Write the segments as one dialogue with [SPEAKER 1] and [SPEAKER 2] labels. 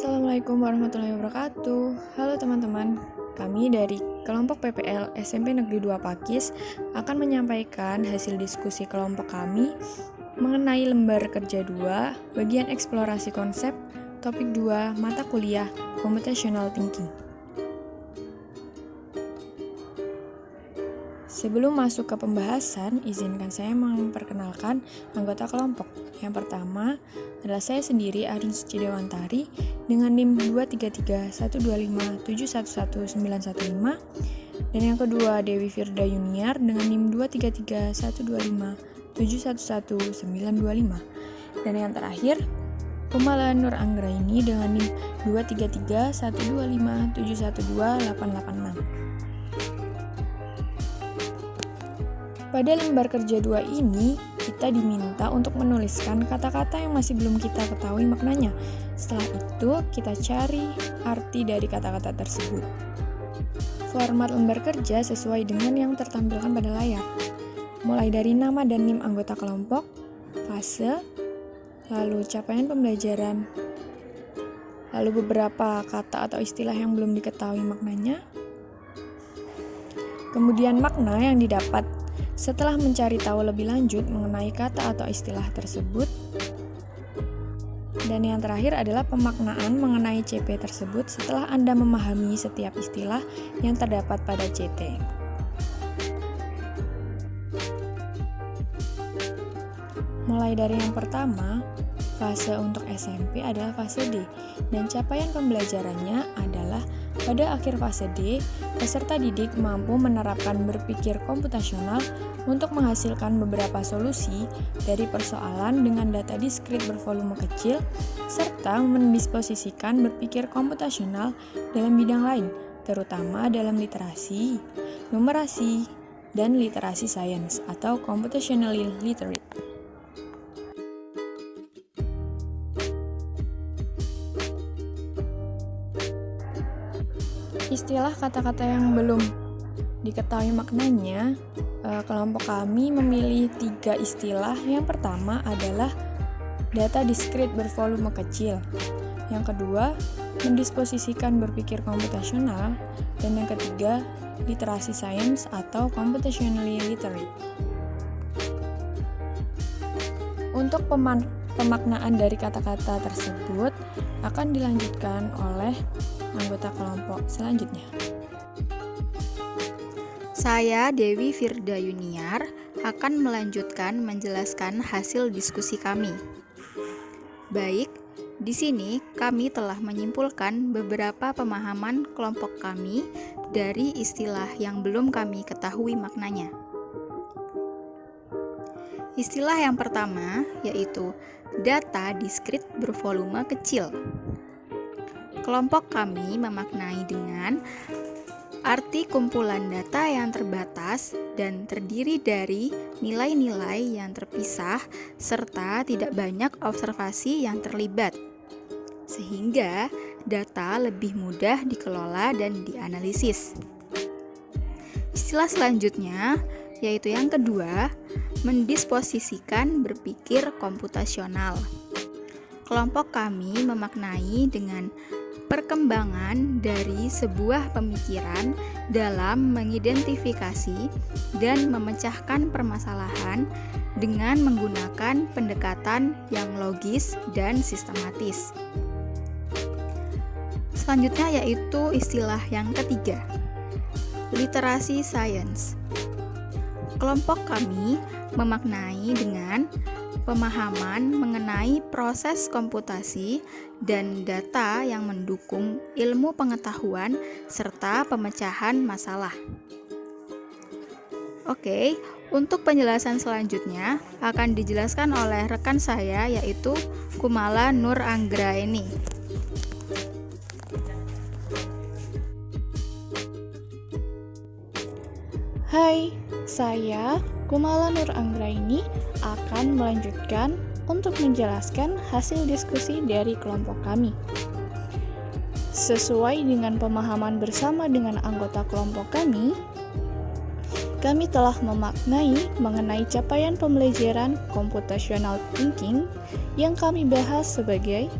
[SPEAKER 1] Assalamualaikum warahmatullahi wabarakatuh. Halo teman-teman, kami dari kelompok PPL SMP Negeri 2 Pakis akan menyampaikan hasil diskusi kelompok kami mengenai lembar kerja 2, bagian eksplorasi konsep, topik 2, mata kuliah Computational Thinking. Sebelum masuk ke pembahasan, izinkan saya memperkenalkan anggota kelompok. Yang pertama adalah saya sendiri, Arin Suci Dewantari, dengan NIM 2331257111915. Dan yang kedua, Dewi Firda Yuniar dengan NIM 2331257111925. Dan yang terakhir, Kumala Nur Anggraini dengan NIM 2331257128886. Pada lembar kerja 2 ini, kita diminta untuk menuliskan kata-kata yang masih belum kita ketahui maknanya. Setelah itu, kita cari arti dari kata-kata tersebut. Format lembar kerja sesuai dengan yang tertampilkan pada layar. Mulai dari nama dan NIM anggota kelompok, fase, lalu capaian pembelajaran, lalu beberapa kata atau istilah yang belum diketahui maknanya, kemudian makna yang didapat setelah mencari tahu lebih lanjut mengenai kata atau istilah tersebut, dan yang terakhir adalah pemaknaan mengenai CP tersebut setelah Anda memahami setiap istilah yang terdapat pada CT. Mulai dari yang pertama, fase untuk SMP adalah fase D, dan capaian pembelajarannya adalah pada akhir fase D, peserta didik mampu menerapkan berpikir komputasional untuk menghasilkan beberapa solusi dari persoalan dengan data diskrit bervolume kecil, serta mendisposisikan berpikir komputasional dalam bidang lain, terutama dalam literasi, numerasi, dan literasi sains atau computationally literate. Istilah kata-kata yang belum diketahui maknanya, kelompok kami memilih 3 istilah. Yang pertama adalah data diskrit bervolume kecil. Yang kedua, mendisposisikan berpikir komputasional. Dan yang ketiga, literasi sains atau computationally literate. Untuk pemaknaan dari kata-kata tersebut akan dilanjutkan oleh anggota kelompok selanjutnya.
[SPEAKER 2] Saya, Dewi Firda Yuniar, akan melanjutkan menjelaskan hasil diskusi kami. Baik, di sini kami telah menyimpulkan beberapa pemahaman kelompok kami dari istilah yang belum kami ketahui maknanya. Istilah yang pertama yaitu data diskrit bervolume kecil. Kelompok kami memaknai dengan arti kumpulan data yang terbatas dan terdiri dari nilai-nilai yang terpisah serta tidak banyak observasi yang terlibat, sehingga data lebih mudah dikelola dan dianalisis. Istilah selanjutnya yaitu yang kedua, mendisposisikan berpikir komputasional. Kelompok kami memaknai dengan perkembangan dari sebuah pemikiran dalam mengidentifikasi dan memecahkan permasalahan dengan menggunakan pendekatan yang logis dan sistematis. Selanjutnya yaitu istilah yang ketiga, literasi sains. Kelompok kami memaknai dengan pemahaman mengenai proses komputasi dan data yang mendukung ilmu pengetahuan serta pemecahan masalah. Oke, untuk penjelasan selanjutnya akan dijelaskan oleh rekan saya yaitu Kumala Nur Anggraini.
[SPEAKER 3] Hai, saya Kumala Nur Anggraini akan melanjutkan untuk menjelaskan hasil diskusi dari kelompok kami. Sesuai dengan pemahaman bersama dengan anggota kelompok kami telah memaknai mengenai capaian pembelajaran computational thinking yang kami bahas sebagai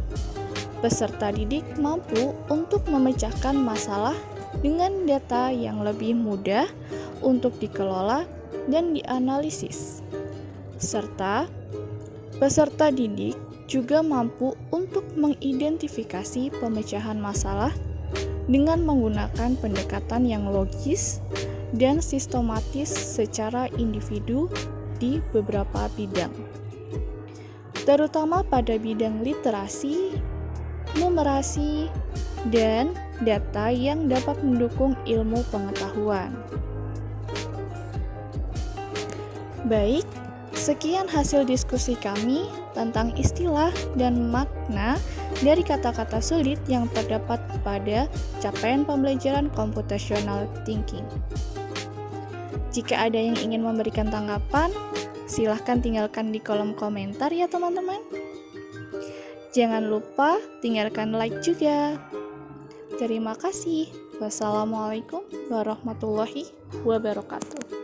[SPEAKER 3] peserta didik mampu untuk memecahkan masalah dengan data yang lebih mudah untuk dikelola dan dianalisis. Serta peserta didik juga mampu untuk mengidentifikasi pemecahan masalah dengan menggunakan pendekatan yang logis dan sistematis secara individu di beberapa bidang, terutama pada bidang literasi, numerasi, dan data yang dapat mendukung ilmu pengetahuan. Baik, sekian hasil diskusi kami tentang istilah dan makna dari kata-kata sulit yang terdapat pada capaian pembelajaran computational thinking. Jika ada yang ingin memberikan tanggapan, silahkan tinggalkan di kolom komentar ya teman-teman. Jangan lupa tinggalkan like juga. Terima kasih. Wassalamualaikum warahmatullahi wabarakatuh.